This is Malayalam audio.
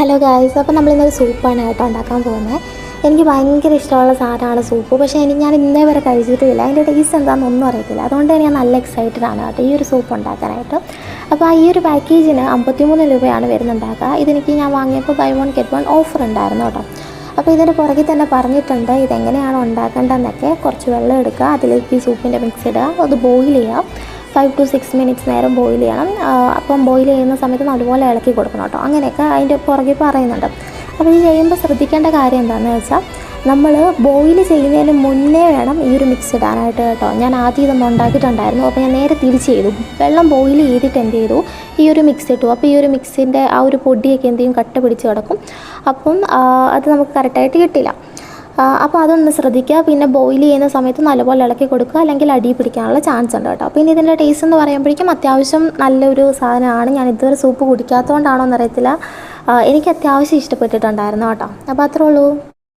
ഹലോ ഗായ്സ്, അപ്പോൾ നമ്മളിന്നൊരു സൂപ്പാണ് കേട്ടോ ഉണ്ടാക്കാൻ പോകുന്നത്. എനിക്ക് ഭയങ്കര ഇഷ്ടമുള്ള സാധനമാണ് സൂപ്പ്. പക്ഷേ ഞാൻ ഇന്നേ വരെ കഴിച്ചിട്ടുമില്ല. അതിൻ്റെ ടേസ്റ്റ് എന്താണെന്നൊന്നും അറിയത്തില്ല. അതുകൊണ്ട് ഞാൻ നല്ല എക്സൈറ്റഡ് ആണ് കേട്ടോ ഈ ഒരു സൂപ്പ് ഉണ്ടാക്കാനായിട്ട്. അപ്പോൾ ഈ ഒരു പാക്കേജിന് 53 രൂപയാണ് വരുന്നുണ്ടാക്കുക. ഇതെനിക്ക് ഞാൻ വാങ്ങിയപ്പോൾ buy one get one offer ഉണ്ടായിരുന്നു കേട്ടോ. അപ്പോൾ ഇതിൻ്റെ പുറകിൽ തന്നെ പറഞ്ഞിട്ടുണ്ട് ഇതെങ്ങനെയാണ് ഉണ്ടാക്കേണ്ടതെന്നൊക്കെ. കുറച്ച് വെള്ളം എടുക്കുക, അതിലേക്ക് ഈ സൂപ്പിൻ്റെ മിക്സ് ഇടുക, അത് ബോയിൽ ചെയ്യുക. 5 to 6 മിനിറ്റ്സ് നേരം ബോയിൽ ചെയ്യണം. അപ്പം ബോയിൽ ചെയ്യുന്ന സമയത്ത് നല്ലപോലെ ഇളക്കി കൊടുക്കണം കേട്ടോ. അങ്ങനെയൊക്കെ അതിൻ്റെ പുറകെ പറയുന്നുണ്ട്. അപ്പോൾ ഇത് ചെയ്യുമ്പോൾ ശ്രദ്ധിക്കേണ്ട കാര്യം എന്താണെന്ന് വെച്ചാൽ, നമ്മൾ ബോയിൽ ചെയ്യുന്നതിന് മുന്നേ വേണം ഈ ഒരു മിക്സ് ഇടാനായിട്ട് കേട്ടോ. ഞാൻ ആദ്യം ഇതൊന്നും ഉണ്ടാക്കിയിട്ടുണ്ടായിരുന്നു. അപ്പോൾ ഞാൻ നേരെ തിരിച്ച് ചെയ്തു. വെള്ളം ബോയിൽ ചെയ്തിട്ട് എന്ത് ചെയ്തു, ഈ ഒരു മിക്സ് ഇട്ടു. അപ്പോൾ ഈ ഒരു മിക്സിൻ്റെ ആ ഒരു പൊടിയൊക്കെ എന്ത് ചെയ്യും, കട്ട പിടിച്ച് കിടക്കും. അപ്പം അത് നമുക്ക് കറക്റ്റായിട്ട് കിട്ടില്ല. അപ്പോൾ അതൊന്ന് ശ്രദ്ധിക്കുക. പിന്നെ ബോയിൽ ചെയ്യുന്ന സമയത്ത് നല്ലപോലെ ഇളക്കി കൊടുക്കുക, അല്ലെങ്കിൽ അടി പിടിക്കാനുള്ള ചാൻസ് ഉണ്ട് കേട്ടോ. പിന്നെ ഇതിൻ്റെ ടേസ്റ്റ് എന്ന് പറയുമ്പോഴേക്കും അത്യാവശ്യം നല്ലൊരു സാധനമാണ്. ഞാൻ ഇതുവരെ സൂപ്പ് കുടിക്കാത്തതുകൊണ്ടാണോ എന്നറിയത്തില്ല, എനിക്ക് അത്യാവശ്യം ഇഷ്ടപ്പെട്ടിട്ടുണ്ടായിരുന്നു കേട്ടോ. അപ്പോൾ അത്രേ ഉള്ളൂ.